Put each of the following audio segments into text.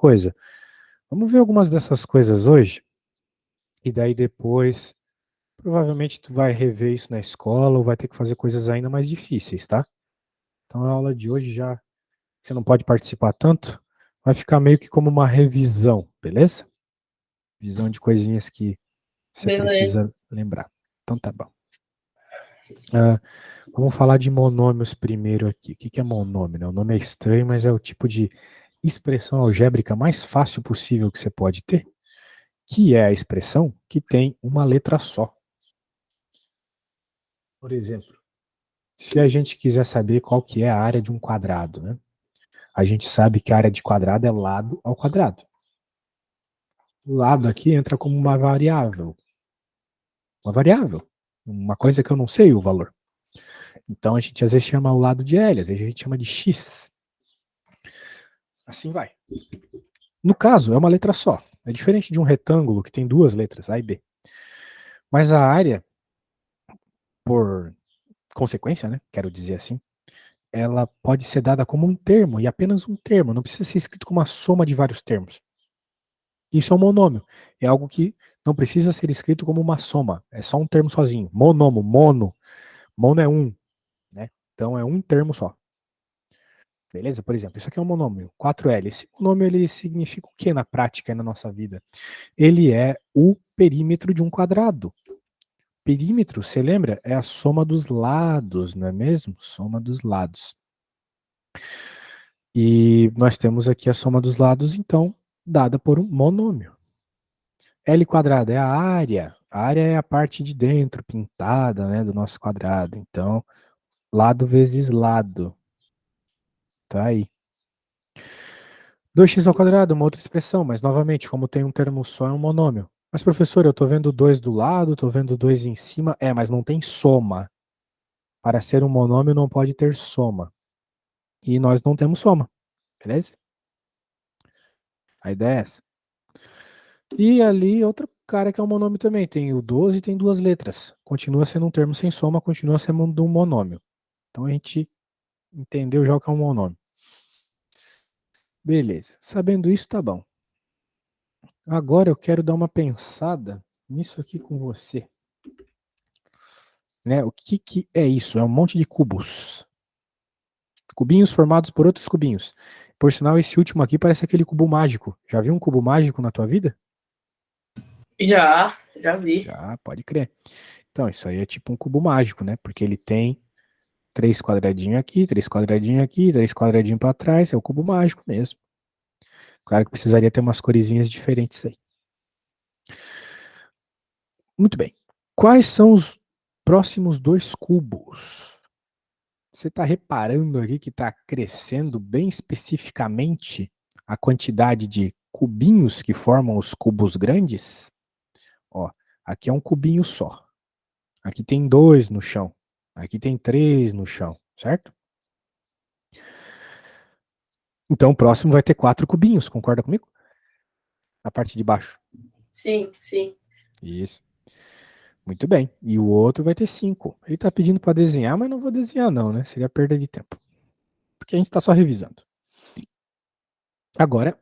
coisa. Vamos ver algumas dessas coisas hoje, e daí depois, provavelmente tu vai rever isso na escola ou vai ter que fazer coisas ainda mais difíceis, tá? Então a aula de hoje já, você não pode participar tanto, vai ficar meio que como uma revisão, beleza? Visão de coisinhas que você Beleza. precisa lembrar. Então tá bom. Vamos falar de monômios primeiro aqui. O que é monômio, né? O nome é estranho, mas é o tipo de expressão algébrica mais fácil possível que você pode ter, que é a expressão que tem uma letra só. Por exemplo, se a gente quiser saber qual que é a área de um quadrado, né? A gente sabe que a área de quadrado é lado ao quadrado. O lado aqui entra como uma variável. Uma variável. Uma coisa que eu não sei o valor. Então a gente às vezes chama o lado de L, às vezes a gente chama de X. Assim vai. No caso, é uma letra só. É diferente de um retângulo que tem duas letras, A e B. Mas a área, por consequência, né, quero dizer assim, ela pode ser dada como um termo, e apenas um termo, não precisa ser escrito como uma soma de vários termos. Isso é um monômio, é algo que não precisa ser escrito como uma soma, é só um termo sozinho. Monomo, mono é um, né? Então é um termo só. Beleza? Por exemplo, isso aqui é um monômio, 4L. Esse monômio ele significa o que na prática e na nossa vida? Ele é o perímetro de um quadrado. Perímetro, você lembra? É a soma dos lados, não é mesmo? Soma dos lados. E nós temos aqui a soma dos lados, então, dada por um monômio. L quadrado é a área. A área é a parte de dentro, pintada, né, do nosso quadrado. Então, lado vezes lado. Tá aí. 2x ao quadrado, uma outra expressão, mas novamente, como tem um termo só, é um monômio. Mas, professor, eu estou vendo 2 do lado, estou vendo 2 em cima. É, mas não tem soma. Para ser um monômio não pode ter soma. E nós não temos soma, beleza? A ideia é essa. E ali, outro cara que é um monômio também. Tem o 12 e tem duas letras. Continua sendo um termo sem soma, continua sendo um monômio. Então a gente entendeu já o que é um monômio. Beleza. Sabendo isso, tá bom. Agora eu quero dar uma pensada nisso aqui com você. Né? O que é isso? É um monte de cubos. Cubinhos formados por outros cubinhos. Por sinal, esse último aqui parece aquele cubo mágico. Já viu um cubo mágico na tua vida? Já vi. Já, pode crer. Então, isso aí é tipo um cubo mágico, né? Porque ele tem 3 quadradinhos aqui, 3 quadradinhos aqui, 3 quadradinhos para trás. É o cubo mágico mesmo. Claro que precisaria ter umas coresinhas diferentes aí. Muito bem. Quais são os próximos 2 cubos? Você está reparando aqui que está crescendo bem especificamente a quantidade de cubinhos que formam os cubos grandes? Ó, aqui é um cubinho só. Aqui tem 2 no chão. Aqui tem 3 no chão, certo? Então o próximo vai ter 4 cubinhos, concorda comigo? Na parte de baixo. Sim, sim. Isso. Muito bem. E o outro vai ter 5. Ele está pedindo para desenhar, mas não vou desenhar não, né? Seria perda de tempo. Porque a gente está só revisando. Agora,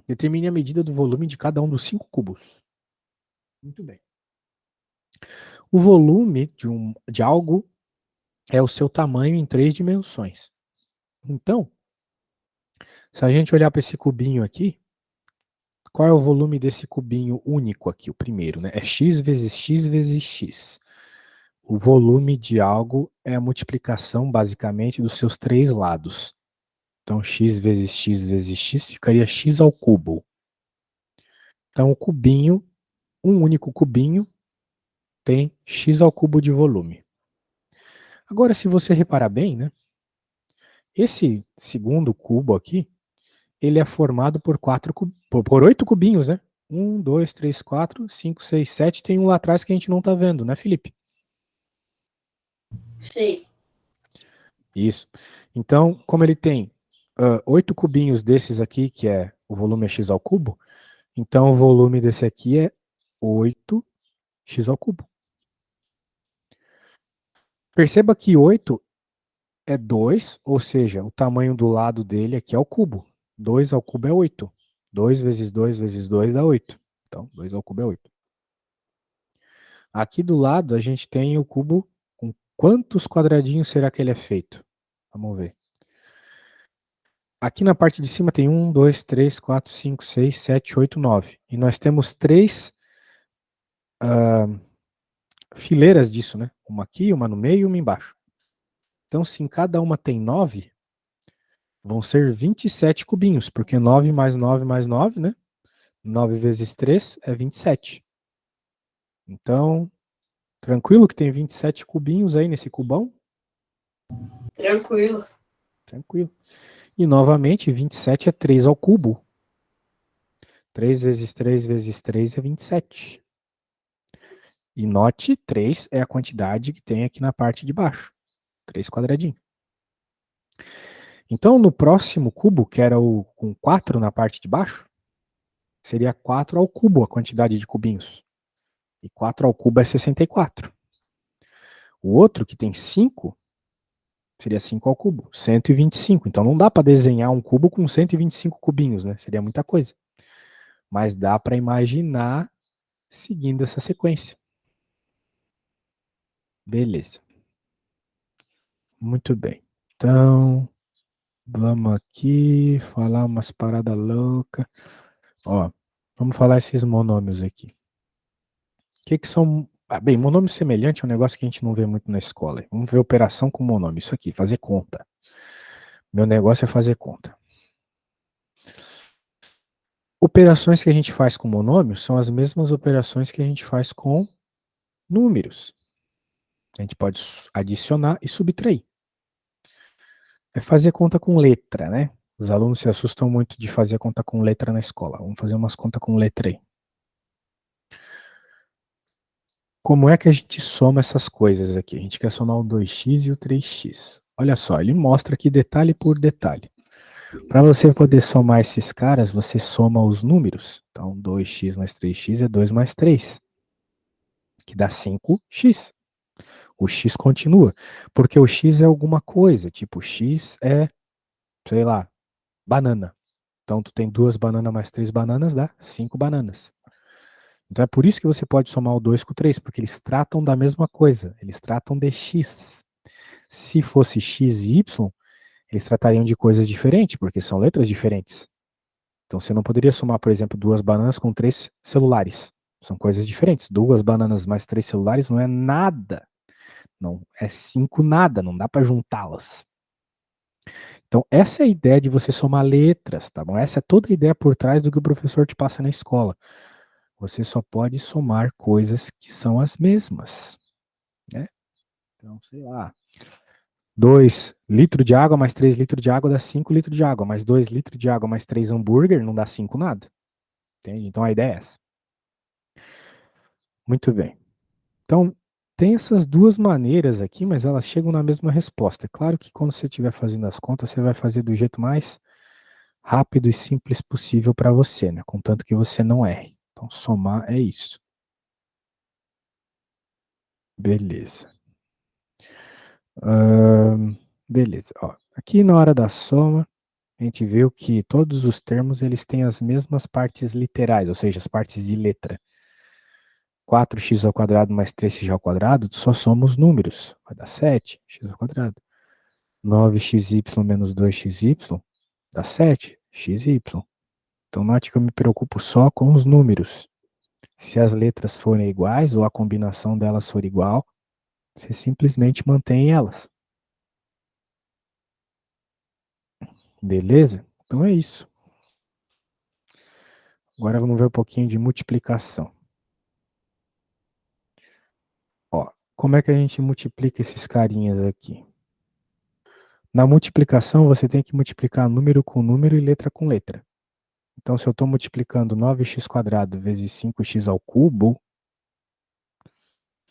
determine a medida do volume de cada um dos 5 cubos. Muito bem. O volume de algo é o seu tamanho em 3 dimensões. Então, se a gente olhar para esse cubinho aqui, qual é o volume desse cubinho único aqui, o primeiro, né? É x vezes x vezes x. O volume de algo é a multiplicação, basicamente, dos seus 3 lados. Então, x vezes x vezes x ficaria x ao cubo. Então, o cubinho, um único cubinho, tem x ao cubo de volume. Agora, se você reparar bem, né? Esse segundo cubo aqui, ele é formado por 8 cubinhos, né? 1, 2, 3, 4, 5, 6, 7. Tem um lá atrás que a gente não está vendo, né, Felipe? Sim. Isso. Então, como ele tem 8 cubinhos desses aqui, que é o volume é x ao cubo, então o volume desse aqui é 8x ao cubo. Perceba que 8 é 2, ou seja, o tamanho do lado dele aqui é o cubo. 2 ao cubo é 8. 2 vezes 2 vezes 2 dá 8. Então, 2 ao cubo é 8. Aqui do lado, a gente tem o cubo com quantos quadradinhos será que ele é feito? Vamos ver. Aqui na parte de cima tem 1, 2, 3, 4, 5, 6, 7, 8, 9. E nós temos 3 fileiras disso, né? Uma aqui, uma no meio e uma embaixo. Então, se em cada uma tem 9, vão ser 27 cubinhos, porque 9 mais 9 mais 9, né? 9 vezes 3 é 27. Então, tranquilo que tem 27 cubinhos aí nesse cubão? Tranquilo. Tranquilo. E novamente, 27 é 3 ao cubo. 3 vezes 3 vezes 3 é 27. E note, 3 é a quantidade que tem aqui na parte de baixo. 3 quadradinhos. Então, no próximo cubo, que era o com 4 na parte de baixo, seria 4 ao cubo a quantidade de cubinhos. E 4 ao cubo é 64. O outro, que tem 5, seria 5 ao cubo, 125. Então não dá para desenhar um cubo com 125 cubinhos, né? Seria muita coisa. Mas dá para imaginar seguindo essa sequência. Beleza. Muito bem. Então, vamos aqui falar umas paradas loucas. Ó, vamos falar esses monômios aqui. O que são... bem, monômio semelhante é um negócio que a gente não vê muito na escola. Vamos ver operação com monômio. Isso aqui, fazer conta. Meu negócio é fazer conta. Operações que a gente faz com monômios são as mesmas operações que a gente faz com números. A gente pode adicionar e subtrair. É fazer conta com letra, né? Os alunos se assustam muito de fazer conta com letra na escola. Vamos fazer umas contas com letra aí. Como é que a gente soma essas coisas aqui? A gente quer somar o 2x e o 3x. Olha só, ele mostra aqui detalhe por detalhe. Para você poder somar esses caras, você soma os números. Então, 2x mais 3x é 2 mais 3, que dá 5x. O x continua, porque o x é alguma coisa, tipo, x é, sei lá, banana. Então, tu tem 2 bananas mais 3 bananas, dá 5 bananas. Então, é por isso que você pode somar o 2 com o 3, porque eles tratam da mesma coisa, eles tratam de x. Se fosse x e y, eles tratariam de coisas diferentes, porque são letras diferentes. Então, você não poderia somar, por exemplo, 2 bananas com 3 celulares. São coisas diferentes. 2 bananas mais 3 celulares não é nada. Não é 5 nada, não dá para juntá-las. Então, essa é a ideia de você somar letras, tá bom? Essa é toda a ideia por trás do que o professor te passa na escola. Você só pode somar coisas que são as mesmas, né? Então, sei lá, 2 litros de água mais 3 litros de água dá 5 litros de água, mais 2 litros de água mais 3 hambúrguer não dá 5 nada. Entende? Então, a ideia é essa. Muito bem. Então, tem essas duas maneiras aqui, mas elas chegam na mesma resposta. É claro que quando você estiver fazendo as contas, você vai fazer do jeito mais rápido e simples possível para você, né? Contanto que você não erre. Então, somar é isso. Beleza. Beleza. Ó, aqui na hora da soma, a gente viu que todos os termos eles têm as mesmas partes literais, ou seja, as partes de letra. 4x ao quadrado mais 3x ao quadrado, só somos números. Vai dar 7x ao quadrado. 9xy menos 2xy dá 7xy. Então, note que eu me preocupo só com os números. Se as letras forem iguais ou a combinação delas for igual, você simplesmente mantém elas. Beleza? Então é isso. Agora vamos ver um pouquinho de multiplicação. Ó, como é que a gente multiplica esses carinhas aqui? Na multiplicação, você tem que multiplicar número com número e letra com letra. Então, se eu estou multiplicando 9x² vezes 5x ao cubo,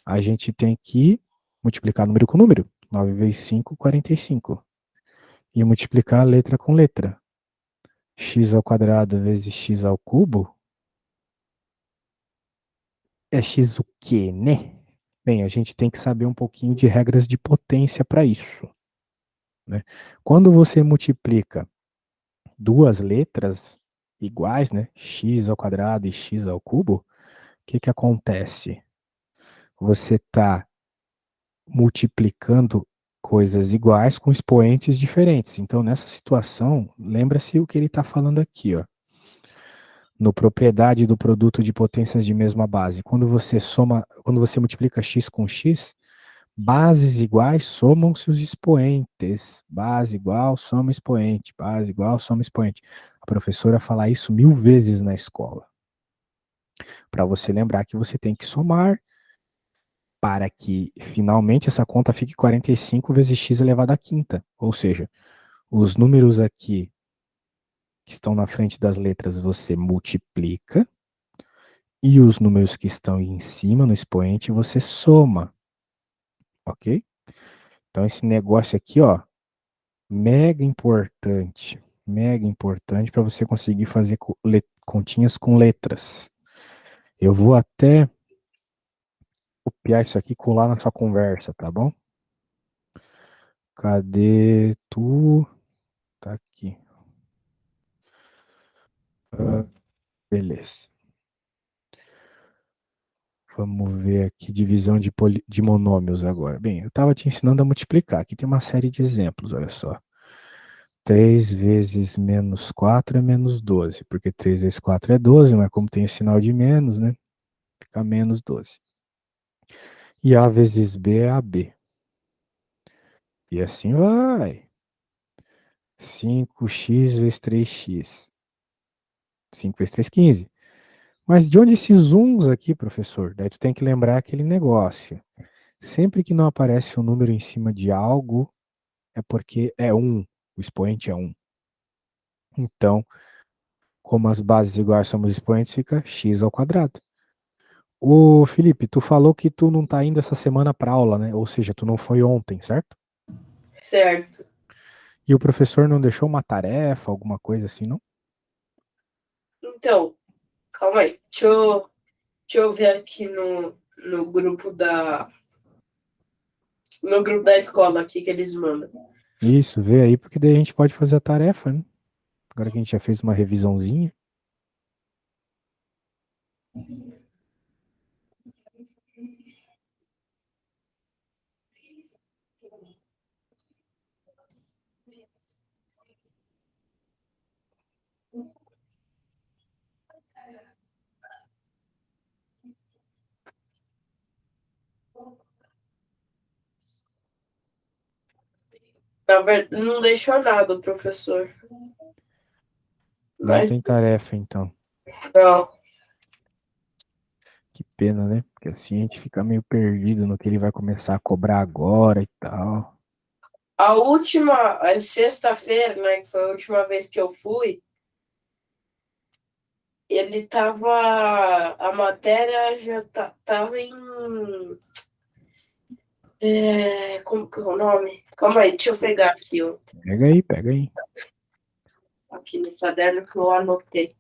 a gente tem que multiplicar número com número. 9 vezes 5, 45. E multiplicar letra com letra. X² vezes x ao cubo é x o quê, né? Bem, a gente tem que saber um pouquinho de regras de potência para isso, né? Quando você multiplica duas letras, iguais, né? X ao quadrado e x ao cubo, o que que acontece? Você está multiplicando coisas iguais com expoentes diferentes. Então, nessa situação, lembra-se o que ele está falando aqui, ó. No propriedade do produto de potências de mesma base. Quando você multiplica x com x, bases iguais somam-se os expoentes. Base igual soma expoente. Base igual soma expoente. A professora fala isso 1000 vezes na escola. Para você lembrar que você tem que somar para que finalmente essa conta fique 45 vezes x elevado à quinta. Ou seja, os números aqui que estão na frente das letras você multiplica e os números que estão em cima no expoente você soma, ok? Então esse negócio aqui, ó, mega importante para você conseguir fazer continhas com letras. Eu vou até copiar isso aqui e colar na sua conversa, tá bom? Cadê tu? Tá aqui. Beleza. Vamos ver aqui divisão de monômios agora. Bem, eu estava te ensinando a multiplicar. Aqui tem uma série de exemplos, olha só. 3 vezes menos 4 é menos 12, porque 3 vezes 4 é 12, mas como tem o sinal de menos, né? Fica menos 12. E A vezes B é AB. E assim vai. 5x vezes 3x. 5 vezes 3, 15. Mas de onde esses uns aqui, professor? Daí tu tem que lembrar aquele negócio. Sempre que não aparece um número em cima de algo, é porque é 1. O expoente é 1. Então, como as bases iguais são os expoentes, fica x ao quadrado. Ô, Felipe, tu falou que tu não tá indo essa semana para aula, né? Ou seja, tu não foi ontem, certo? Certo. E o professor não deixou uma tarefa, alguma coisa assim, não? Então, calma aí. Deixa eu ver aqui no grupo da escola aqui que eles mandam. Isso, vê aí, porque daí a gente pode fazer a tarefa, né? Agora que a gente já fez uma revisãozinha. Na verdade, não deixou nada o professor. Não Mas tem tarefa, então. não. Que pena, né? Porque assim a gente fica meio perdido no que ele vai começar a cobrar agora e tal. A sexta-feira, né, que foi a última vez que eu fui, ele tava. A matéria já tava em. Como que é o nome? Calma aí, deixa eu pegar aqui, ó, Pega aí, pega aí. aqui no caderno que eu anotei.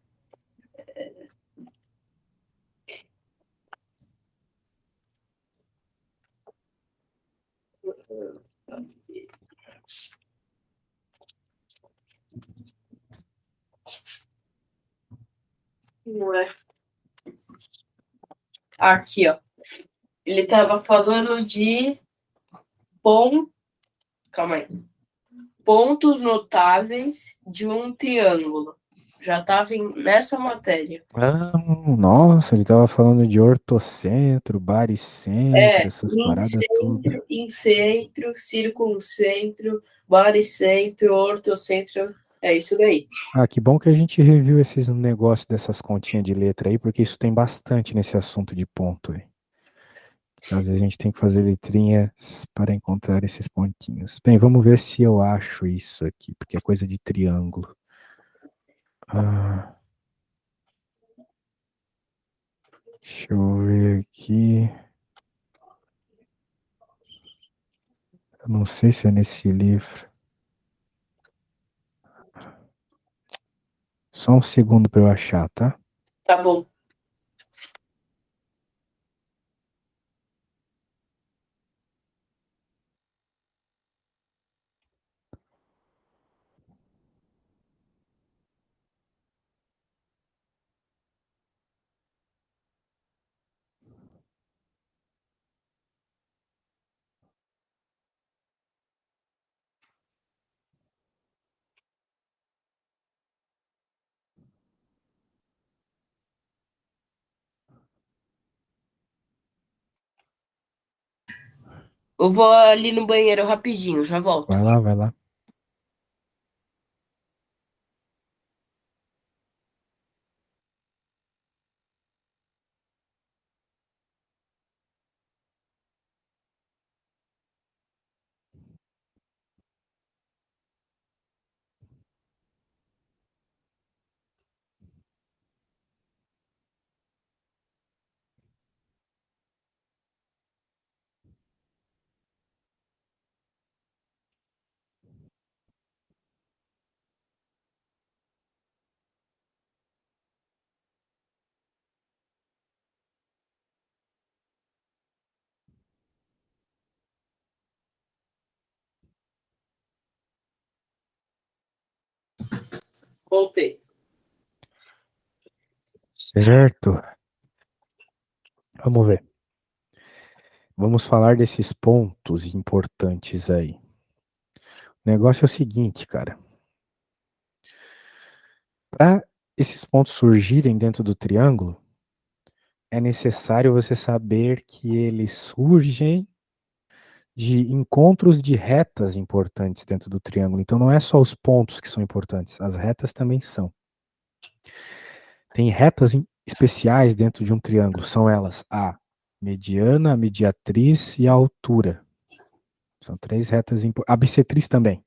Não é? Aqui, ó. Ele tava falando de pon... Calma aí. Pontos notáveis de um triângulo. Já tava nessa matéria. Ah, nossa, ele tava falando de ortocentro, baricentro, essas paradas tudo. Incentro, circuncentro, baricentro, ortocentro. É isso daí. Ah, que bom que a gente reviu esses negócios dessas continhas de letra aí, porque isso tem bastante nesse assunto de ponto aí. Às vezes a gente tem que fazer letrinhas para encontrar esses pontinhos. Bem, vamos ver se eu acho isso aqui, porque é coisa de triângulo. Ah, deixa eu ver aqui. Eu não sei se é nesse livro. Só um segundo para eu achar, tá? Tá bom. Eu vou ali no banheiro rapidinho, já volto. Vai lá, vai lá. Voltei. Certo. Vamos ver. Vamos falar desses pontos importantes aí. O negócio é o seguinte, cara. Para esses pontos surgirem dentro do triângulo, é necessário você saber que eles surgem de encontros de retas importantes dentro do triângulo. Então não é só os pontos que são importantes, as retas também são. Tem retas especiais dentro de um triângulo, são elas a mediana, a mediatriz e a altura. São três retas importantes. A bissetriz também.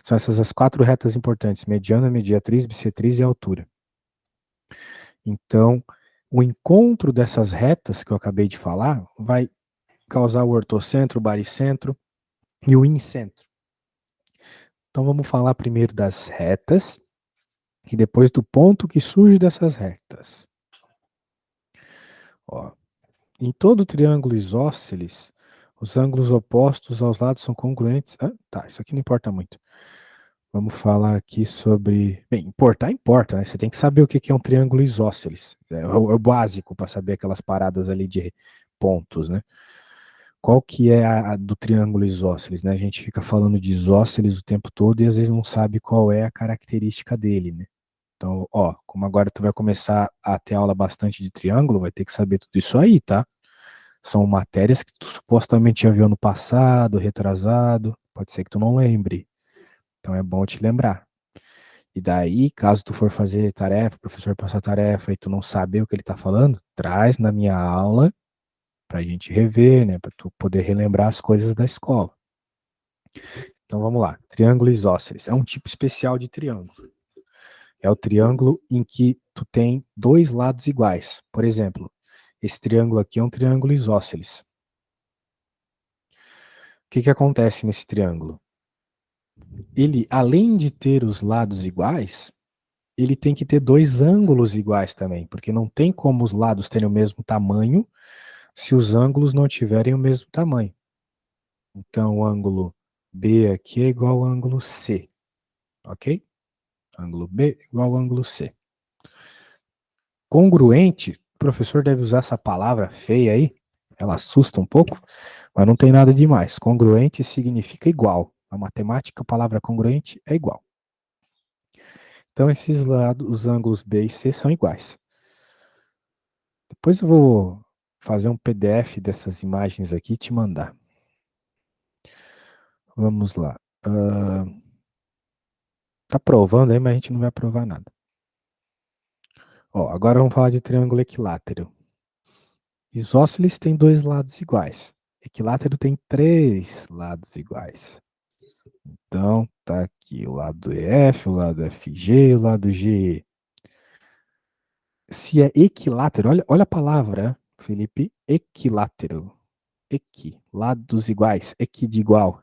São essas as quatro retas importantes: mediana, mediatriz, bissetriz e altura. Então, o encontro dessas retas que eu acabei de falar vai causar o ortocentro, o baricentro e o incentro. Então, vamos falar primeiro das retas e depois do ponto que surge dessas retas. Ó, em todo triângulo isósceles, os ângulos opostos aos lados são congruentes. Ah, tá, isso aqui não importa muito. Vamos falar aqui sobre. Bem, importar importa, né? Você tem que saber o que é um triângulo isósceles. É o básico para saber aquelas paradas ali de pontos, né? Qual que é a do triângulo isósceles, né? A gente fica falando de isósceles o tempo todo e às vezes não sabe qual é a característica dele, né? Então, ó, como agora tu vai começar a ter aula bastante de triângulo, vai ter que saber tudo isso aí, tá? São matérias que tu supostamente já viu ano passado, retrasado, pode ser que tu não lembre. Então é bom te lembrar. E daí, caso tu for fazer tarefa, o professor passar tarefa e tu não saber o que ele tá falando, traz na minha aula pra gente rever, né, pra tu poder relembrar as coisas da escola. Então vamos lá. Triângulo isósceles é um tipo especial de triângulo. É o triângulo em que tu tem dois lados iguais. Por exemplo, esse triângulo aqui é um triângulo isósceles. O que acontece nesse triângulo? Ele, além de ter os lados iguais, ele tem que ter dois ângulos iguais também, porque não tem como os lados terem o mesmo tamanho se os ângulos não tiverem o mesmo tamanho. Então, o ângulo B aqui é igual ao ângulo C, ok? Ângulo B igual ao ângulo C. Congruente, o professor deve usar essa palavra feia aí, ela assusta um pouco, mas não tem nada demais. Congruente significa igual. Na matemática, a palavra congruente é igual. Então, esses lados, os ângulos B e C são iguais. Depois eu vou fazer um PDF dessas imagens aqui e te mandar. Vamos lá. Tá provando aí, mas a gente não vai provar nada. Ó, agora vamos falar de triângulo equilátero. Isósceles tem dois lados iguais. Equilátero tem três lados iguais. Então, tá aqui o lado EF, o lado FG e o lado GE. Se é equilátero, olha a palavra, Felipe, equilátero. Equi, lados iguais, equi de igual.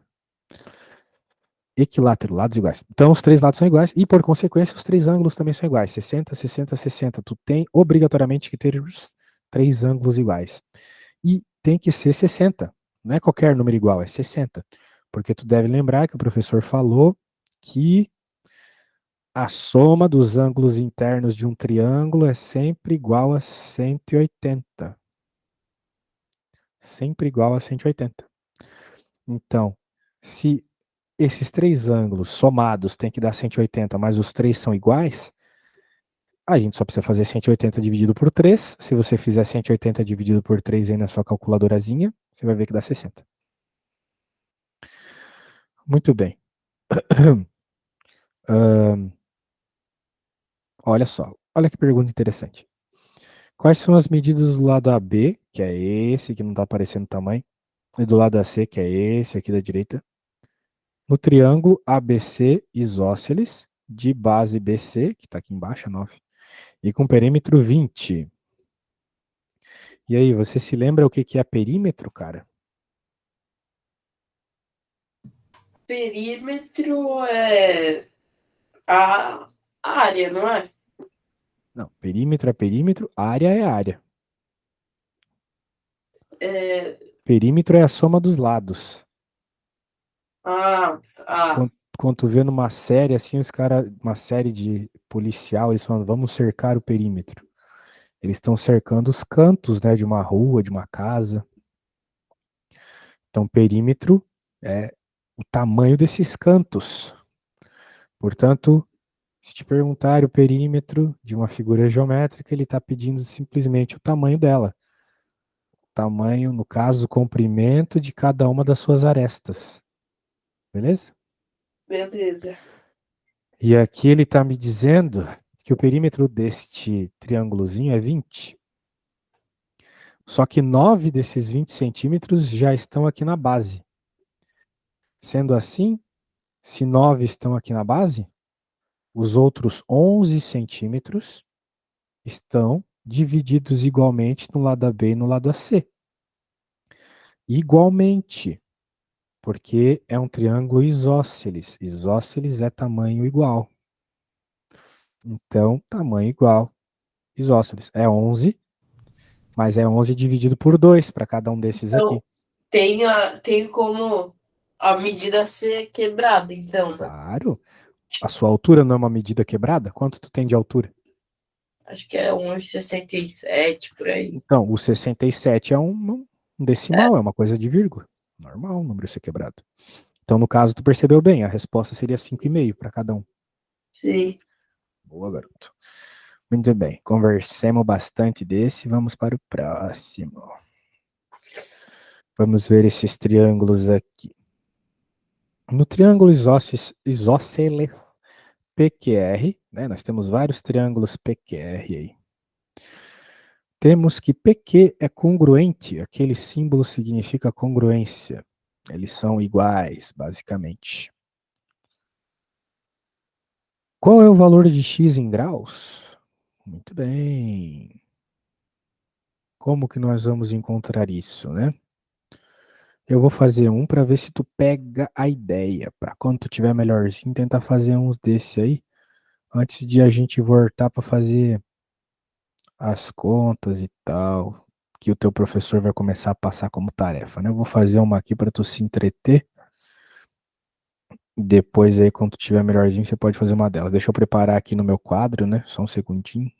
Equilátero, lados iguais. Então, os três lados são iguais e, por consequência, os três ângulos também são iguais. 60, 60, 60. Tu tem obrigatoriamente que ter os três ângulos iguais. E tem que ser 60. Não é qualquer número igual, é 60. Porque tu deve lembrar que o professor falou que a soma dos ângulos internos de um triângulo é sempre igual a 180. Sempre igual a 180. Então, se esses três ângulos somados têm que dar 180, mas os três são iguais, a gente só precisa fazer 180 dividido por 3. Se você fizer 180 dividido por 3 aí na sua calculadorazinha, você vai ver que dá 60. Muito bem. Olha só, olha que pergunta interessante. Quais são as medidas do lado AB, que é esse que não está aparecendo o tamanho, e do lado AC, que é esse aqui da direita, no triângulo ABC isósceles, de base BC, que está aqui embaixo, 9, e com perímetro 20. E aí, você se lembra o que que é perímetro, cara? Perímetro é a área, não é? Não, perímetro é perímetro, área é área. É, Perímetro é a soma dos lados. ah, ah, Quando tu vê numa série assim, os caras, uma série de policial, eles falam, vamos cercar o perímetro. Eles estão cercando os cantos, né, de uma rua, de uma casa. Então, perímetro é o tamanho desses cantos. Portanto, se te perguntar o perímetro de uma figura geométrica, ele está pedindo simplesmente o tamanho dela. Tamanho, no caso, o comprimento de cada uma das suas arestas. Beleza? beleza. E aqui ele está me dizendo que o perímetro deste triângulozinho é 20. Só que 9 desses 20 centímetros já estão aqui na base. Sendo assim, se 9 estão aqui na base, os outros 11 centímetros estão divididos igualmente no lado AB e no lado AC. Igualmente, porque é um triângulo isósceles. Isósceles é tamanho igual. Então, tamanho igual. Isósceles é 11, mas é 11 dividido por 2 para cada um desses aqui. Então, tem como a medida ser quebrada, então, né? Claro. A sua altura não é uma medida quebrada? Quanto tu tem de altura? Acho que é 1,67 por aí. Então, o 67 é um É, decimal, é uma coisa de vírgula. Normal o número ser quebrado. Então, no caso, tu percebeu bem, a resposta seria 5,5 para cada um. sim. Boa, garoto. Muito bem, conversemos bastante desse, vamos para o próximo. Vamos ver esses triângulos aqui. No triângulo isósceles PQR, né, nós temos vários triângulos PQR aí. Temos que PQ é congruente, aquele símbolo significa congruência. Eles são iguais, basicamente. Qual é o valor de x em graus? Muito bem. Como que nós vamos encontrar isso, né? Eu vou fazer um para ver se tu pega a ideia. Para quando tu tiver melhorzinho, tentar fazer uns desse aí, antes de a gente voltar para fazer as contas e tal, que o teu professor vai começar a passar como tarefa, né? Eu vou fazer uma aqui para tu se entreter. Depois aí, quando tu tiver melhorzinho, você pode fazer uma delas. Deixa eu preparar aqui no meu quadro, né? Só um segundinho.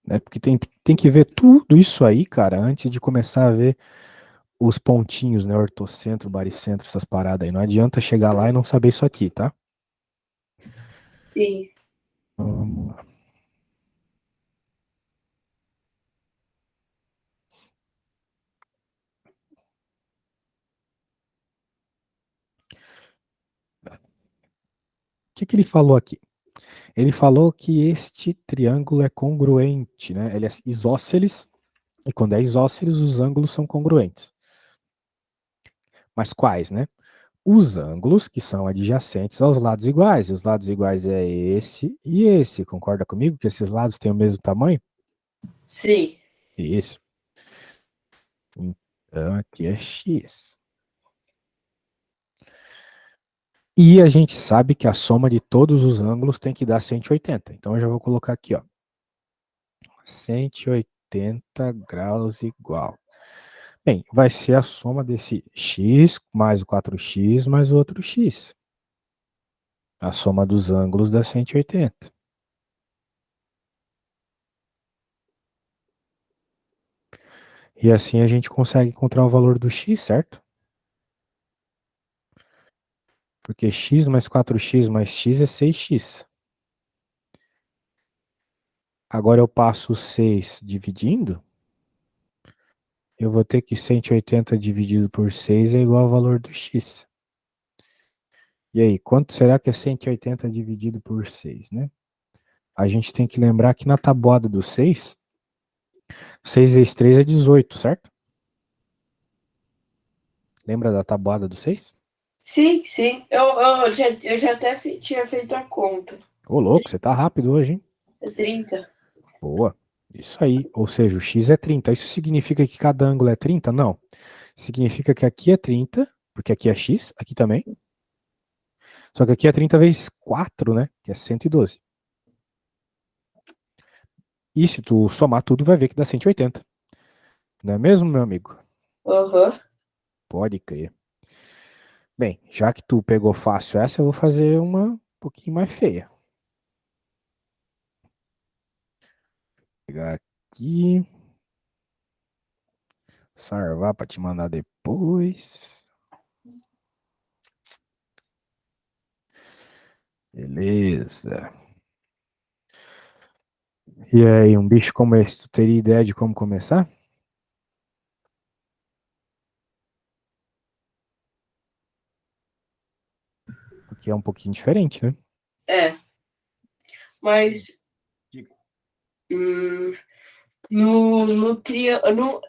Né? Porque tem que ver tudo isso aí, cara, antes de começar a ver os pontinhos, né? Ortocentro, baricentro, essas paradas aí. Não adianta chegar lá e não saber isso aqui, tá? Sim. Vamos lá. O que que ele falou aqui? Ele falou que este triângulo é congruente, né? Ele é isósceles, e quando é isósceles, os ângulos são congruentes. Mas quais, né? Os ângulos que são adjacentes aos lados iguais. E os lados iguais é esse e esse. Concorda comigo que esses lados têm o mesmo tamanho? Sim. Isso. Então aqui é x. E a gente sabe que a soma de todos os ângulos tem que dar 180. Então eu já vou colocar aqui, ó. 180 graus igual. Bem, vai ser a soma desse x mais o 4x mais o outro x. A soma dos ângulos dá 180. E assim a gente consegue encontrar o valor do x, certo? Porque x mais 4x mais x é 6x. Agora eu passo o 6 dividindo, eu vou ter que 180 dividido por 6 é igual ao valor do x. E aí, quanto será que é 180 dividido por 6, né? A gente tem que lembrar que na tabuada do 6, 6 vezes 3 é 18, certo? Lembra da tabuada do 6? Sim, sim. Eu já até tinha feito a conta. Ô, louco, você tá rápido hoje, hein? É 30. Boa. Isso aí. Ou seja, o x é 30. Isso significa que cada ângulo é 30? Não. Significa que aqui é 30, porque aqui é x, aqui também. Só que aqui é 30 vezes 4, né? Que é 112. E se tu somar tudo, vai ver que dá 180. Não é mesmo, meu amigo? Aham. Pode crer. Bem, já que tu pegou fácil essa, eu vou fazer uma um pouquinho mais feia. Vou pegar aqui, salvar para te mandar depois. Beleza. E aí, um bicho como esse, tu teria ideia de como começar? Porque é um pouquinho diferente, né? É. Mas Digo. hum, no triângulo.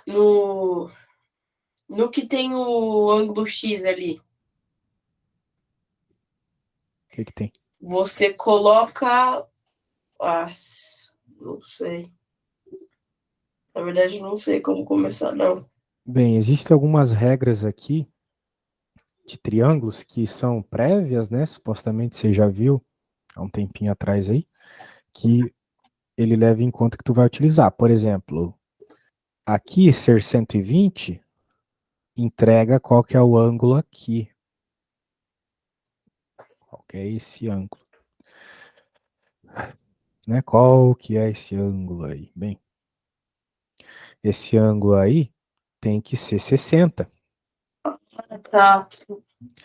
No, no que tem o ângulo X ali, O que que tem? você coloca. Ah, não sei. Na verdade, não sei como começar, não. Bem, existem algumas regras aqui de triângulos que são prévias, né? Supostamente você já viu há um tempinho atrás aí, que ele leva em conta que tu vai utilizar. Por exemplo, aqui ser 120 entrega qual que é o ângulo aqui. Qual que é esse ângulo? Né? Qual que é esse ângulo aí? Bem, esse ângulo aí tem que ser 60. Tá.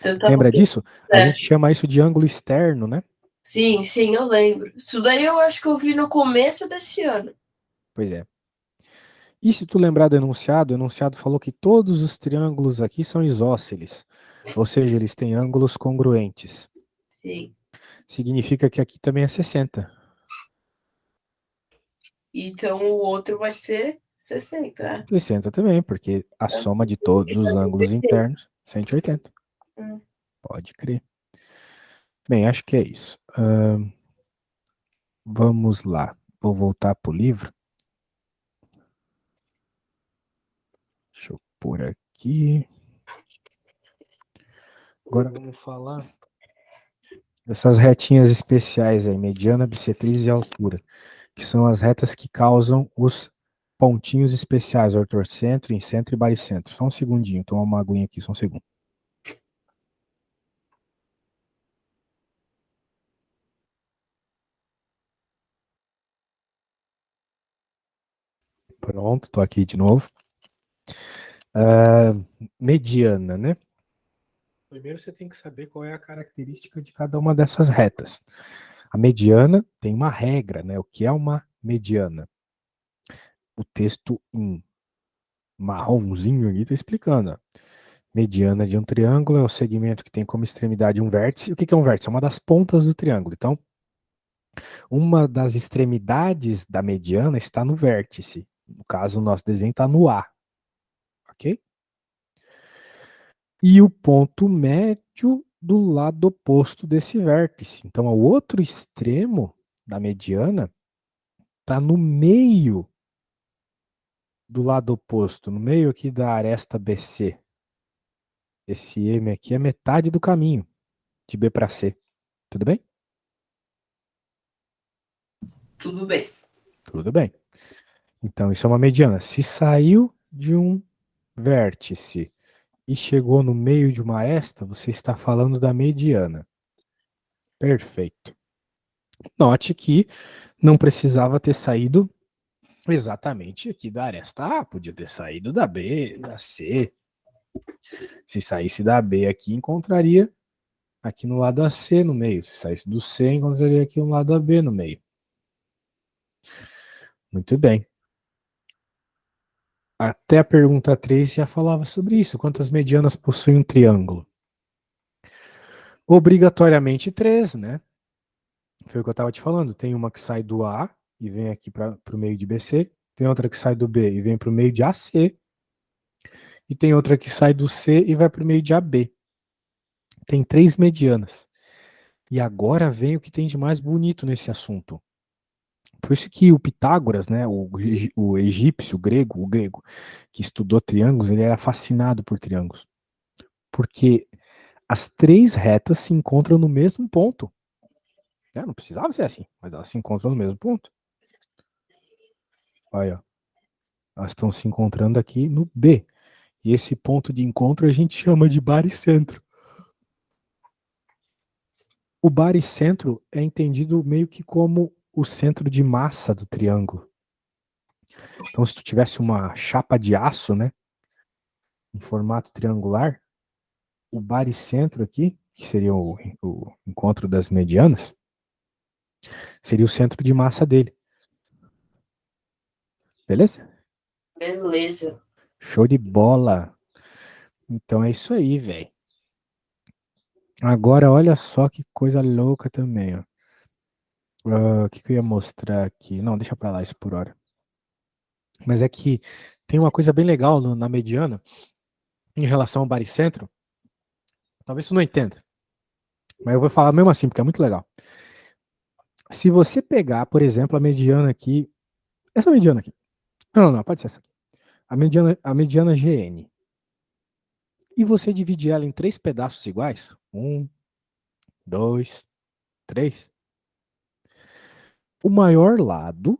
Tentando Lembra disso? A pensar. gente chama isso de ângulo externo, né? Sim, sim, eu lembro. Isso daí eu acho que eu vi no começo desse ano. Pois é. E se tu lembrar do enunciado, o enunciado falou que todos os triângulos aqui são isósceles, ou seja, eles têm ângulos congruentes. Sim. Significa que aqui também é 60. Então o outro vai ser 60, né? 60 também, porque a soma de todos os ângulos internos, 180. Hum. Pode crer. Bem, acho que é isso. Vamos lá. Vou voltar para o livro. Deixa eu pôr aqui. Agora vamos falar dessas retinhas especiais aí, mediana, bissetriz e altura, que são as retas que causam os pontinhos especiais, ortocentro, incentro e baricentro. Só um segundinho, tomar uma aguinha aqui, só um segundo. Pronto, tô aqui de novo. Mediana, né? Primeiro você tem que saber qual é a característica de cada uma dessas retas. A mediana tem uma regra, né? O que é uma mediana? O texto em marronzinho aqui está explicando. Ó. Mediana de um triângulo é o segmento que tem como extremidade um vértice. O que é um vértice? É uma das pontas do triângulo. Então, uma das extremidades da mediana está no vértice. No caso, o nosso desenho está no A. Ok? E o ponto médio do lado oposto desse vértice. Então, o outro extremo da mediana está no meio do lado oposto, no meio aqui da aresta BC. Esse M aqui é metade do caminho de B para C. Tudo bem? Tudo bem. Tudo bem. Então, isso é uma mediana. Se saiu de um vértice e chegou no meio de uma aresta, você está falando da mediana. Perfeito. Note que não precisava ter saído exatamente aqui da aresta A, podia ter saído da B, da C. Se saísse da B aqui, encontraria aqui no lado AC no meio. Se saísse do C, encontraria aqui no lado AB no meio. Muito bem. Até a pergunta 3 já falava sobre isso. Quantas medianas possui um triângulo? Obrigatoriamente 3, né? Foi o que eu estava te falando. Tem uma que sai do A e vem aqui para o meio de BC. Tem outra que sai do B e vem para o meio de AC. E tem outra que sai do C e vai para o meio de AB. Tem 3 medianas. E agora vem o que tem de mais bonito nesse assunto. Por isso que o Pitágoras, né, o egípcio, o grego, que estudou triângulos, ele era fascinado por triângulos. Porque as 3 retas se encontram no mesmo ponto. Não precisava ser assim, mas elas se encontram no mesmo ponto. Olha, ó. Elas estão se encontrando aqui no B. E esse ponto de encontro a gente chama de baricentro. O baricentro é entendido meio que como o centro de massa do triângulo. Então, se tu tivesse uma chapa de aço, né, em formato triangular, o baricentro aqui, que seria o encontro das medianas, seria o centro de massa dele. Beleza? Beleza. Show de bola. Então é isso aí, velho. Agora, olha só que coisa louca também, ó. O que eu ia mostrar aqui? Não, deixa pra lá isso por hora. Mas é que tem uma coisa bem legal na mediana em relação ao baricentro. Talvez você não entenda, mas eu vou falar mesmo assim, porque é muito legal. Se você pegar, por exemplo, a mediana aqui, essa mediana aqui. Não, pode ser essa aqui. A mediana GN. E você dividir ela em 3 pedaços iguais. 1, 2, 3. O maior lado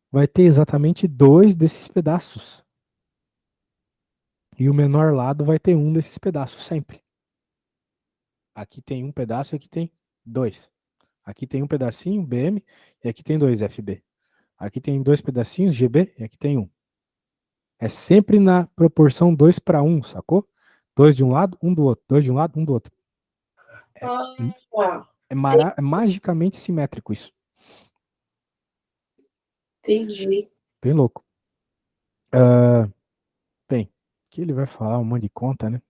vai ter exatamente 2 desses pedaços. E o menor lado vai ter um desses pedaços, sempre. Aqui tem um pedaço e aqui tem 2. Aqui tem um pedacinho, BM, e aqui tem 2, FB. Aqui tem 2 pedacinhos, GB, e aqui tem 1. É sempre na proporção 2 para 1, sacou? 2 de um lado, 1 do outro. 2 de um lado, 1 do outro. É magicamente simétrico isso. Entendi. Bem louco. Bem, aqui ele vai falar um monte de conta, né?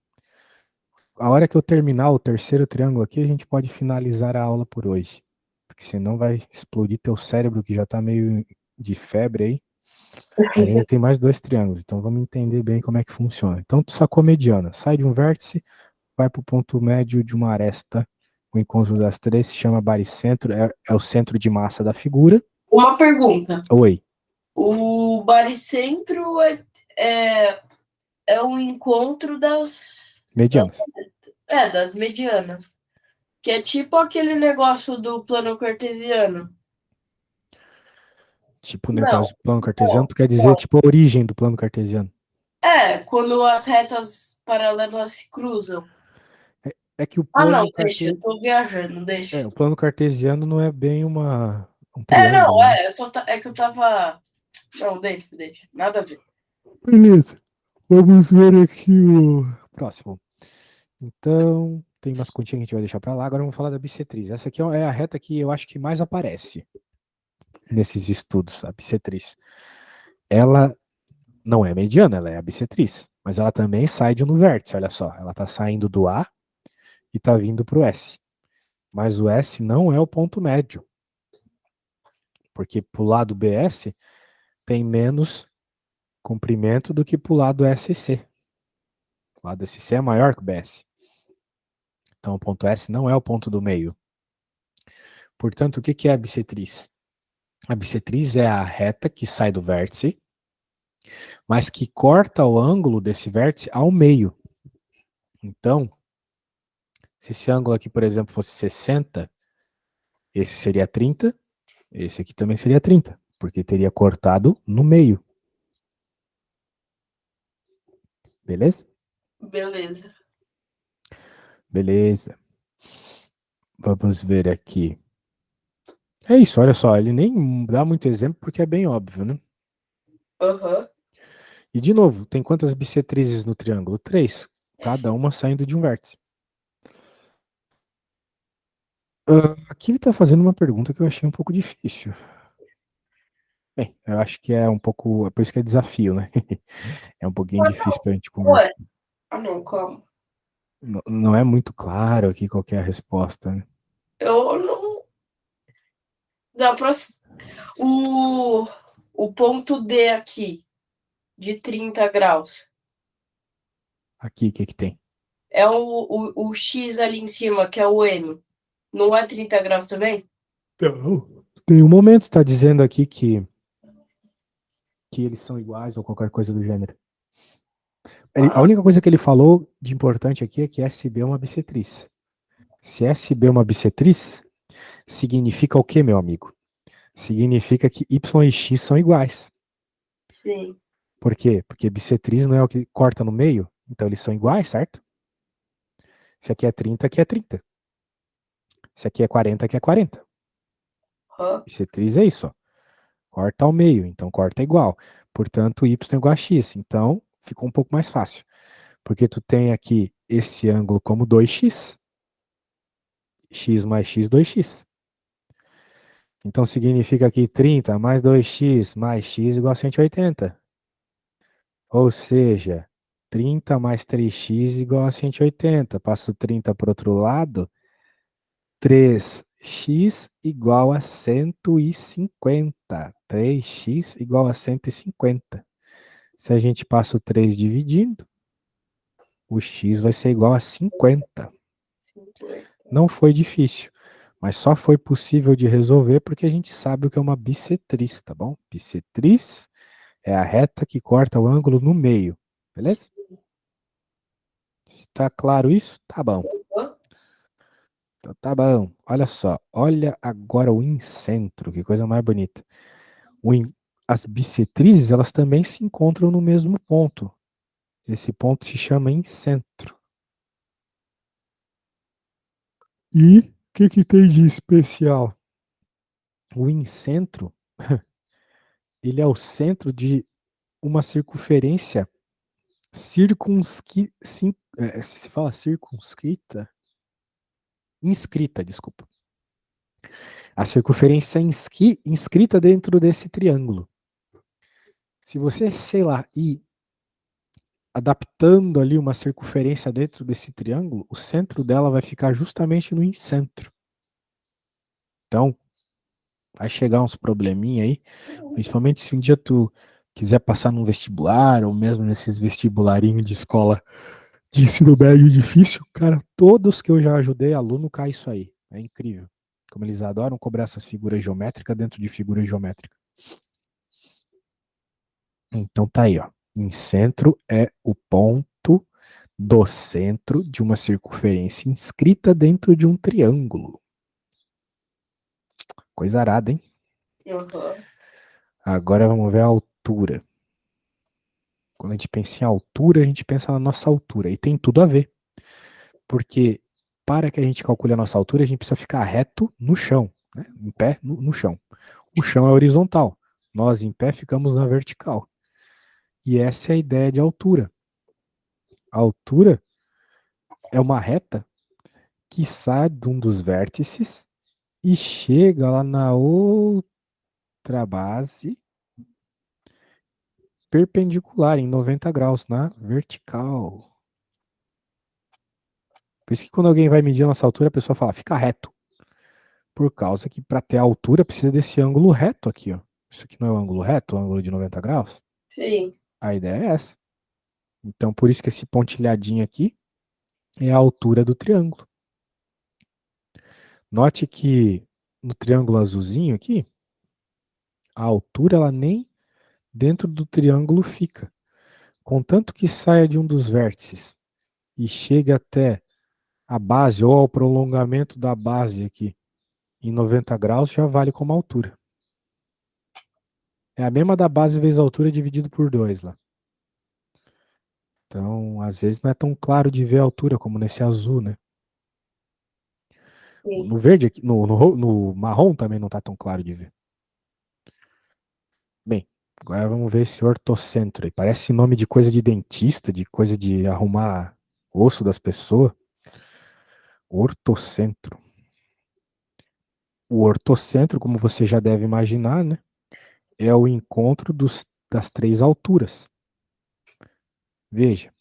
A hora que eu terminar o terceiro triângulo aqui, a gente pode finalizar a aula por hoje. Porque senão vai explodir teu cérebro, que já tá meio de febre aí. Mas ainda tem mais 2 triângulos, então vamos entender bem como é que funciona. Então tu sacou a mediana, sai de um vértice, vai para o ponto médio de uma aresta. O encontro das 3 se chama baricentro, é o centro de massa da figura. Uma pergunta. Oi. O baricentro é o encontro Medianas. das medianas. Que é tipo aquele negócio do plano cartesiano. Tipo o Não, negócio do plano cartesiano, não, tu quer dizer não. tipo a origem do plano cartesiano. Quando as retas paralelas se cruzam. É que o Ah, não, plano deixa, eu cartesiano. tô viajando, deixa. O plano cartesiano não é bem um triângulo, Não, né? é que eu tava. Não, deixa, nada a ver. Beleza. Vamos ver aqui o próximo. Então, tem umas continhas que a gente vai deixar para lá. Agora vamos falar da bissetriz. Essa aqui é a reta que eu acho que mais aparece nesses estudos, a bissetriz. Ela não é mediana, ela é a bissetriz. Mas ela também sai de um vértice, olha só. Ela está saindo do A e está vindo para o S. Mas o S não é o ponto médio. Porque para o lado BS tem menos comprimento do que para o lado SC. O lado SC é maior que o BS. Então o ponto S não é o ponto do meio. Portanto, o que é a bissetriz? A bissetriz é a reta que sai do vértice, mas que corta o ângulo desse vértice ao meio. Então, se esse ângulo aqui, por exemplo, fosse 60, esse seria 30, esse aqui também seria 30, porque teria cortado no meio. Beleza? Beleza. Beleza. Vamos ver aqui. É isso, olha só, ele nem dá muito exemplo porque é bem óbvio, né? Aham. E de novo, tem quantas bissetrizes no triângulo? 3, cada uma saindo de um vértice. Aqui ele está fazendo uma pergunta que eu achei um pouco difícil. Bem, eu acho que é um pouco. É por isso que é desafio, né? É um pouquinho Ah, difícil pra gente ué. conversar. Ah, não, calma. Não é muito claro aqui qual que é a resposta, né? Eu não. Dá pra. O, o ponto D aqui, de 30 graus, Aqui, o que que tem? é o X ali em cima, que é o M. Não é 30 graus também? Não. Tem um momento, está dizendo aqui que eles são iguais ou qualquer coisa do gênero. A Ah, única coisa que ele falou de importante aqui é que SB é uma bissetriz. Se SB é uma bissetriz, significa o quê, meu amigo? Significa que Y e X são iguais. sim. Por quê? Porque bissetriz não é o que corta no meio, então eles são iguais, certo? Se aqui é 30, aqui é 30. Se aqui é 40, aqui é 40. Ah, Bissetriz é isso, ó. Corta ao meio, então corta igual. Portanto, Y é igual a X. Então, ficou um pouco mais fácil. Porque tu tem aqui esse ângulo como 2x, x mais x, 2x. Então significa que 30 mais 2x mais x igual a 180. Ou seja, 30 mais 3x igual a 180. Passo 30 para o outro lado, 3x igual a 150. 3x igual a 150. Se a gente passa o 3 dividindo, o x vai ser igual a 50. 50. Não foi difícil, mas só foi possível de resolver porque a gente sabe o que é uma bissetriz, tá bom? Bissetriz é a reta que corta o ângulo no meio, beleza? Está claro isso? Tá bom. Ah, Então, tá bom. Olha só, olha agora o incentro, que coisa mais bonita. As bissetrizes, elas também se encontram no mesmo ponto. Esse ponto se chama incentro. E o que tem de especial? O incentro, ele é o centro de uma circunferência se fala circunscrita? Inscrita, desculpa. A circunferência inscrita dentro desse triângulo. Se você, sei lá, ir adaptando ali uma circunferência dentro desse triângulo, o centro dela vai ficar justamente no incentro. Então, vai chegar uns probleminha aí, principalmente se um dia tu quiser passar num vestibular, ou mesmo nesses vestibularinhos de escola de ensino médio difícil, cara, todos que eu já ajudei aluno cai isso aí. É incrível. Como eles adoram cobrar essas figuras geométricas dentro de figuras geométricas. Então tá aí, ó. Em centro é o ponto do centro de uma circunferência inscrita dentro de um triângulo. Coisa arada, hein? aham. Agora vamos ver a altura. Quando a gente pensa em altura, a gente pensa na nossa altura. E tem tudo a ver. Porque para que a gente calcule a nossa altura, a gente precisa ficar reto no chão, né? Em pé no chão. O chão é horizontal. Nós em pé ficamos na vertical. E essa é a ideia de altura. A altura é uma reta que sai de um dos vértices e chega lá na outra base perpendicular em 90 graus na vertical. Por isso que quando alguém vai medir a nossa altura, a pessoa fala, fica reto. Por causa que para ter a altura precisa desse ângulo reto aqui, ó. Isso aqui não é o ângulo reto, o ângulo de 90 graus? Sim. A ideia é essa. Então, por isso que esse pontilhadinho aqui é a altura do triângulo. Note que no triângulo azulzinho aqui, a altura ela nem dentro do triângulo fica. Contanto que saia de um dos vértices e chegue até a base ou ao prolongamento da base aqui em 90 graus, já vale como altura. É a mesma da base vezes a altura dividido por 2 lá. Então, às vezes não é tão claro de ver a altura como nesse azul, né? Sim. No verde, aqui, no marrom também não está tão claro de ver. Bem, agora vamos ver esse ortocentro aí. Parece nome de coisa de dentista, de coisa de arrumar osso das pessoas. Ortocentro. O ortocentro, como você já deve imaginar, né? é o encontro das três alturas. Veja,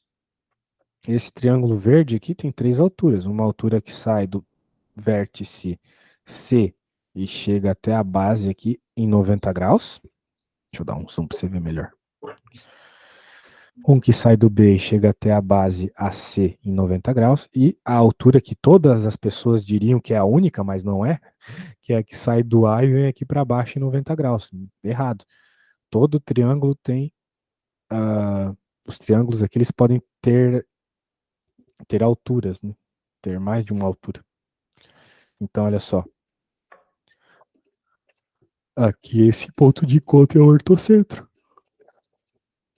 esse triângulo verde aqui tem três alturas. Uma altura que sai do vértice C e chega até a base aqui em 90 graus. Deixa eu dar um zoom para você ver melhor. Um que sai do B e chega até a base AC em 90 graus. E a altura que todas as pessoas diriam que é a única, mas não é, que é a que sai do A e vem aqui para baixo em 90 graus. Errado. Todo triângulo tem. Os triângulos aqui eles podem ter alturas, né? Ter mais de uma altura. Então, olha só. Aqui esse ponto de encontro é o ortocentro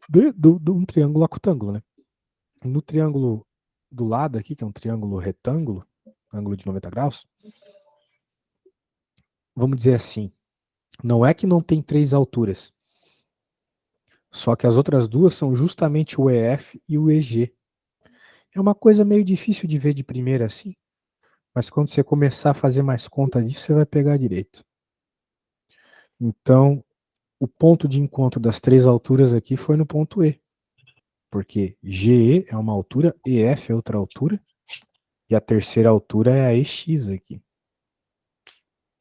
de um triângulo acutângulo, né? No triângulo do lado aqui, que é um triângulo retângulo, ângulo de 90 graus, vamos dizer assim, não é que não tem três alturas, só que as outras duas são justamente o EF e o EG. É uma coisa meio difícil de ver de primeira assim, mas quando você começar a fazer mais conta disso, você vai pegar direito. Então, o ponto de encontro das três alturas aqui foi no ponto E, porque GE é uma altura, EF é outra altura, e a terceira altura é a EX aqui.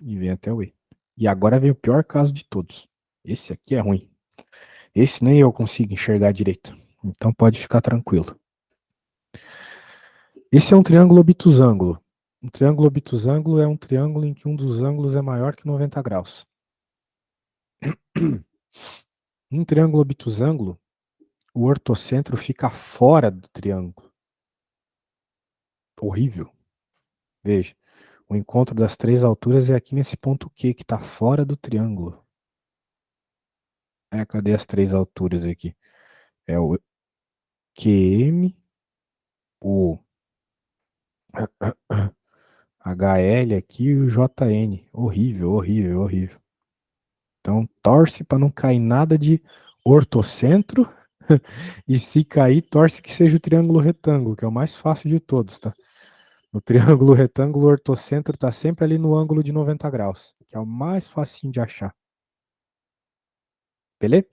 E vem até o E. E agora vem o pior caso de todos. Esse aqui é ruim. Esse nem eu consigo enxergar direito. Então pode ficar tranquilo. Esse é um triângulo obtusângulo. Um triângulo obtusângulo é um triângulo em que um dos ângulos é maior que 90 graus. Um triângulo obtusângulo, o ortocentro fica fora do triângulo. Horrível. Veja, o encontro das três alturas é aqui nesse ponto Q, que está fora do triângulo. Cadê as três alturas aqui? É o QM, o HL aqui e o JN. Horrível, horrível, horrível. Então, torce para não cair nada de ortocentro. E se cair, torce que seja o triângulo retângulo, que é o mais fácil de todos, tá? No triângulo retângulo, o ortocentro está sempre ali no ângulo de 90 graus, que é o mais facinho de achar. Beleza?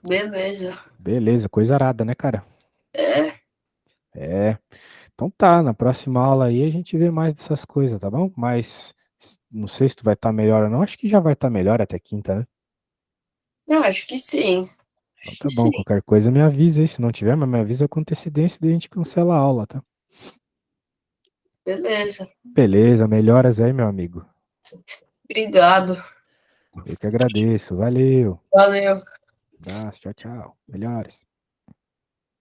Beleza. Beleza, coisa arada, né, cara? É. É. Então tá, na próxima aula aí a gente vê mais dessas coisas, tá bom? Mas não sei se tu vai estar melhor ou não. Acho que já vai estar melhor até quinta, né? Eu acho que sim. Então Acho tá que bom, sim. qualquer coisa me avisa aí. Se não tiver, mas me avisa com antecedência e a gente cancela a aula, tá? Beleza. Beleza, melhoras aí, meu amigo. Obrigado. Eu que agradeço. Valeu. Valeu. Abraço, tchau, tchau. Melhoras.